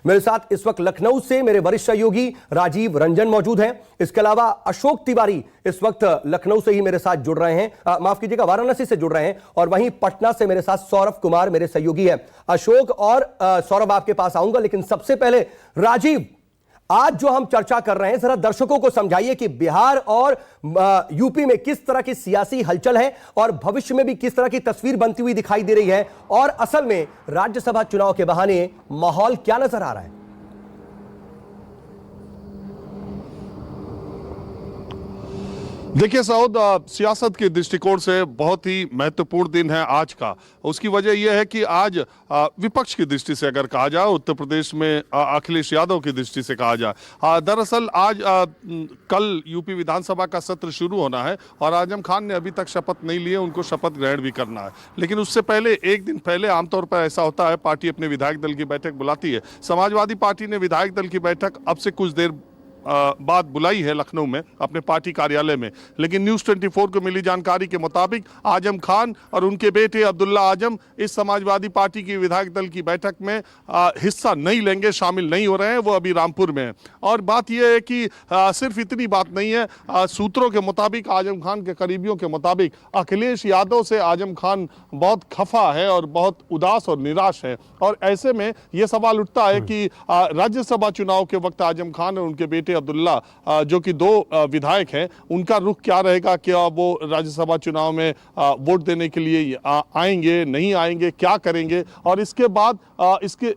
मेरे साथ इस वक्त लखनऊ से मेरे वरिष्ठ सहयोगी राजीव रंजन मौजूद हैं। इसके अलावा अशोक तिवारी इस वक्त लखनऊ से ही मेरे साथ जुड़ रहे हैं, माफ कीजिएगा वाराणसी से जुड़ रहे हैं। और वहीं पटना से मेरे साथ सौरभ कुमार मेरे सहयोगी हैं। अशोक और सौरभ आपके पास आऊंगा, लेकिन सबसे पहले राजीव, आज जो हम चर्चा कर रहे हैं जरा दर्शकों को समझाइए कि बिहार और यूपी में किस तरह की सियासी हलचल है और भविष्य में भी किस तरह की तस्वीर बनती हुई दिखाई दे रही है, और असल में राज्यसभा चुनाव के बहाने माहौल क्या नजर आ रहा है। देखिए सऊद, सियासत के दृष्टिकोण से बहुत ही महत्वपूर्ण दिन है आज का। उसकी वजह यह है कि आज विपक्ष की दृष्टि से अगर कहा जाए, उत्तर प्रदेश में अखिलेश यादव की दृष्टि से कहा जाए, दरअसल आज कल यूपी विधानसभा का सत्र शुरू होना है और आजम खान ने अभी तक शपथ नहीं लिए, उनको शपथ ग्रहण भी करना है। लेकिन उससे पहले, एक दिन पहले, आमतौर पर ऐसा होता है, पार्टी अपने विधायक दल की बैठक बुलाती है। समाजवादी पार्टी ने विधायक दल की बैठक अब से कुछ देर बात बुलाई है लखनऊ में अपने पार्टी कार्यालय में। लेकिन न्यूज़ 24 को मिली जानकारी के मुताबिक आजम खान और उनके बेटे अब्दुल्ला आजम इस समाजवादी पार्टी की विधायक दल की बैठक में हिस्सा नहीं लेंगे, शामिल नहीं हो रहे हैं। वो अभी रामपुर में है। और बात यह है कि सिर्फ इतनी बात नहीं है, सूत्रों के मुताबिक, आजम खान के करीबियों के मुताबिक, अखिलेश यादव से आजम खान बहुत खफा है और बहुत उदास और निराश है। और ऐसे में यह सवाल उठता है कि राज्यसभा चुनाव के वक्त आजम खान और उनके बेटे अब्दुल्ला, जो कि दो विधायक हैं, उनका रुख क्या रहेगा? क्या वो राज्यसभा चुनाव में वोट देने के लिए आएंगे, नहीं आएंगे, क्या करेंगे? और इसके बाद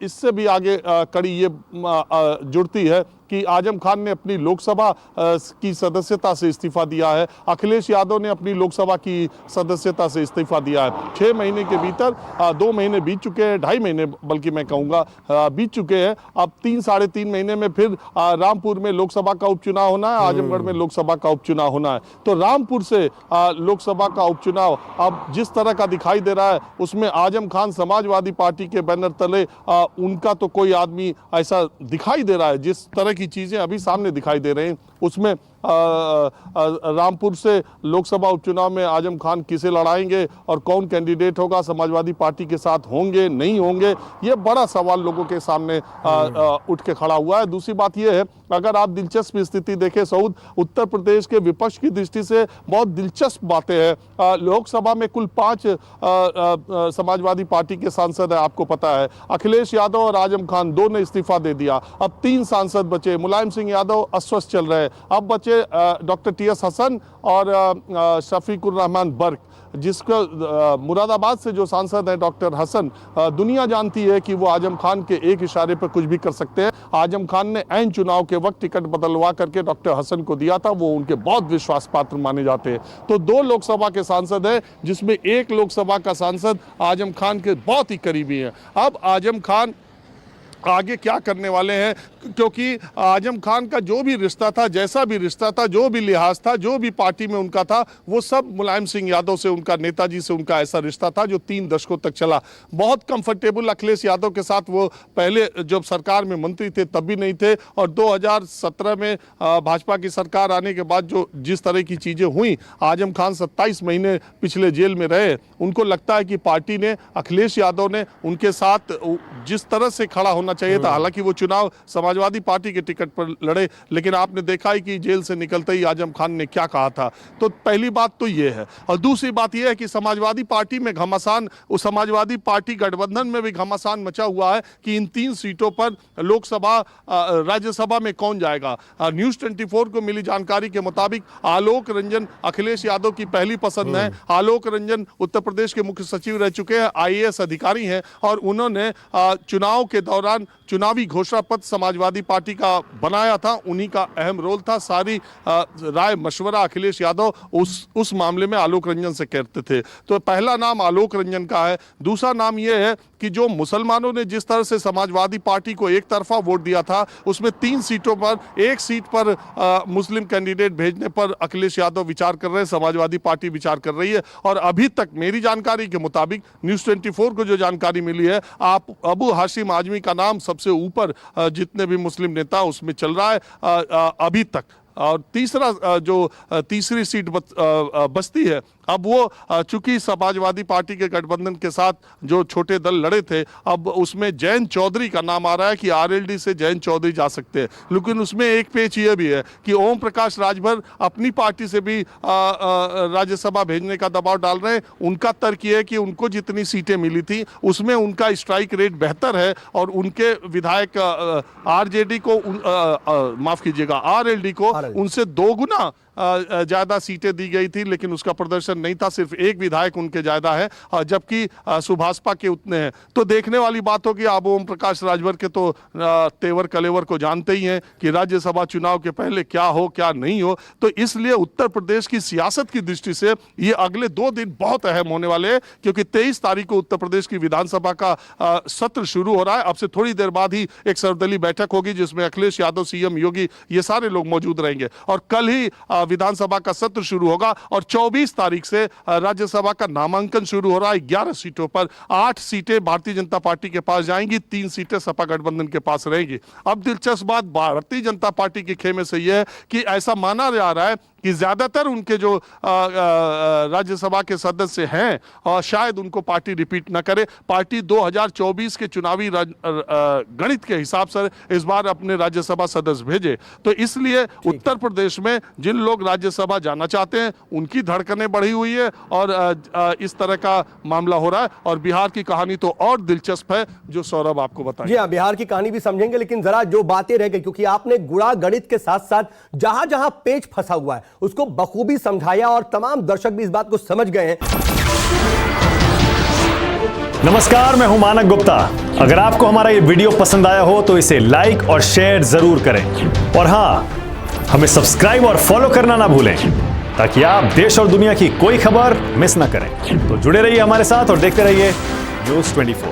इससे भी आगे कड़ी ये जुड़ती है कि आजम खान ने अपनी लोकसभा की सदस्यता से इस्तीफा दिया है, अखिलेश यादव ने अपनी लोकसभा की सदस्यता से इस्तीफा दिया है। 6 महीने के भीतर 2 महीने बीत चुके हैं, 2.5 महीने बल्कि मैं कहूँगा बीत चुके हैं। अब 3-3.5 महीने में फिर रामपुर में लोकसभा का उपचुनाव होना है, आजमगढ़ में लोकसभा का उपचुनाव होना है। तो रामपुर से लोकसभा का उपचुनाव अब जिस तरह का दिखाई दे रहा है, उसमें आजम खान समाजवादी पार्टी के बैनर तले उनका तो कोई आदमी ऐसा दिखाई दे रहा है, जिस तरह की चीजें अभी सामने दिखाई दे रहे हैं उसमें रामपुर से लोकसभा उपचुनाव में आजम खान किसे लड़ाएंगे और कौन कैंडिडेट होगा, समाजवादी पार्टी के साथ होंगे, नहीं होंगे, ये बड़ा सवाल लोगों के सामने उठ के खड़ा हुआ है। दूसरी बात ये है, अगर आप दिलचस्प स्थिति देखें सऊद, उत्तर प्रदेश के विपक्ष की दृष्टि से बहुत दिलचस्प बातें हैं। लोकसभा में कुल 5 समाजवादी पार्टी के सांसद है, आपको पता है। अखिलेश यादव और आजम खान दो ने इस्तीफा दे दिया, अब 3 सांसद बचे। मुलायम सिंह यादव अस्वस्थ चल रहे हैं, अब बचे डॉक्टर टीएस हसन और शफीकुर रहमान बर्क, जिसका मुरादाबाद से जो सांसद है डॉक्टर हसन, दुनिया जानती है कि वो आजम खान के एक इशारे पर कुछ भी कर सकते हैं। आजम खान ने ऐन चुनाव के वक्त टिकट बदलवा करके डॉक्टर हसन को दिया था, वो उनके बहुत विश्वास पात्र माने जाते हैं। तो 2 लोकसभा के सांसद हैं, जिसमें एक लोकसभा का सांसद आजम खान के बहुत ही करीबी है। अब आजम खान आगे क्या करने वाले हैं, क्योंकि आजम खान का जो भी रिश्ता था, जैसा भी रिश्ता था, जो भी लिहाज था, जो भी पार्टी में उनका था, वो सब मुलायम सिंह यादव से, उनका नेताजी से उनका ऐसा रिश्ता था जो 3 दशकों तक चला। बहुत कंफर्टेबल अखिलेश यादव के साथ वो पहले जब सरकार में मंत्री थे तब भी नहीं थे, और 2017 में भाजपा की सरकार आने के बाद जो जिस तरह की चीज़ें हुई, आजम खान 27 महीने पिछले जेल में रहे। उनको लगता है कि पार्टी ने, अखिलेश यादव ने उनके साथ जिस तरह से खड़ा होना चाहिए था, हालांकि वो चुनाव समाजवादी पार्टी के टिकट पर लड़े, लेकिन आपने देखा ही कि जेल से निकलते ही आजम खान ने क्या कहा था। तो पहली बात तो ये है। और दूसरी बात ये है कि समाजवादी पार्टी में घमासान, उस समाजवादी पार्टी गठबंधन में भी घमासान मचा हुआ है कि इन 3 सीटों पर लोकसभा, राज्यसभा में कौन जाएगा। न्यूज़ 24 को मिली जानकारी के मुताबिक आलोक रंजन अखिलेश यादव की पहली पसंद है। आलोक रंजन उत्तर प्रदेश के मुख्य सचिव रह चुके हैं, IAS अधिकारी हैं, और उन्होंने चुनाव के दौरान चुनावी घोषणा पत्र समाजवादी पार्टी का बनाया था, उन्हीं का अहम रोल था। सारी राय मशवरा अखिलेश यादव उस मामले में आलोक रंजन से करते थे। तो पहला नाम आलोक रंजन का है। दूसरा नाम यह है कि जो मुसलमानों ने जिस तरह से समाजवादी पार्टी को एक तरफा वोट दिया था, उसमें 3 सीटों पर, 1 सीट पर मुस्लिम कैंडिडेट भेजने पर अखिलेश यादव विचार कर रहे हैं, समाजवादी पार्टी विचार कर रही है। और अभी तक मेरी जानकारी के मुताबिक, न्यूज़ 24 को जो जानकारी मिली है, आप अबू हाशिम आजमी का नाम सबसे ऊपर जितने भी मुस्लिम नेता उसमें चल रहा है अभी तक। और तीसरी सीट बचती है, अब वो चूंकि समाजवादी पार्टी के गठबंधन के साथ जो छोटे दल लड़े थे, अब उसमें जयंत चौधरी का नाम आ रहा है कि आरएलडी से जयंत चौधरी जा सकते हैं। लेकिन उसमें एक पेच ये भी है कि ओम प्रकाश राजभर अपनी पार्टी से भी राज्यसभा भेजने का दबाव डाल रहे हैं। उनका तर्क ये है कि उनको जितनी सीटें मिली थी उसमें उनका स्ट्राइक रेट बेहतर है और उनके विधायक आरजेडी को माफ कीजिएगा आरएलडी को उनसे 2 गुना ज्यादा सीटें दी गई थी, लेकिन उसका प्रदर्शन नहीं था। सिर्फ एक विधायक उनके ज्यादा है, जबकि सुभाषपा के उतने हैं। तो देखने वाली बात होगी। आप ओम प्रकाश राजभर के तो तेवर कलेवर को जानते ही हैं कि राज्यसभा चुनाव के पहले क्या हो क्या नहीं हो। तो इसलिए उत्तर प्रदेश की सियासत की दृष्टि से ये अगले 2 दिन बहुत अहम होने वाले हैं, क्योंकि 23 तारीख को उत्तर प्रदेश की विधानसभा का सत्र शुरू हो रहा है। अब से थोड़ी देर बाद ही एक सर्वदलीय बैठक होगी जिसमें अखिलेश यादव, सीएम योगी, ये सारे लोग मौजूद रहेंगे। और कल ही विधानसभा का सत्र शुरू होगा और 24 तारीख से राज्यसभा का नामांकन शुरू हो रहा है। 11 सीटों पर 8 सीटें भारतीय जनता पार्टी के पास जाएंगी, 3 सीटें सपा गठबंधन के पास रहेंगी। अब दिलचस्प बात भारतीय जनता पार्टी के खेमे से यह है कि ऐसा माना जा रहा है कि ज्यादातर उनके जो राज्यसभा के सदस्य हैं और शायद उनको पार्टी रिपीट न करे। पार्टी 2024 के चुनावी गणित के हिसाब से इस बार अपने राज्यसभा सदस्य भेजे। तो इसलिए उत्तर प्रदेश में जिन लोग राज्यसभा जाना चाहते हैं उनकी धड़कनें बढ़ी हुई है और इस तरह का मामला हो रहा है। और बिहार की कहानी तो और दिलचस्प है जो सौरभ आपको बताएं। जी हाँ, बिहार की कहानी भी समझेंगे, लेकिन जरा जो बातें रह गई, क्योंकि आपने गुणा गणित के साथ साथ जहां जहां पेच फंसा हुआ है उसको बखूबी समझाया और तमाम दर्शक भी इस बात को समझ गए हैं। नमस्कार, मैं हूं मानक गुप्ता। अगर आपको हमारा ये वीडियो पसंद आया हो तो इसे लाइक और शेयर जरूर करें और हां, हमें सब्सक्राइब और फॉलो करना ना भूलें ताकि आप देश और दुनिया की कोई खबर मिस ना करें। तो जुड़े रहिए हमारे साथ और देखते रहिए न्यूज़ 24।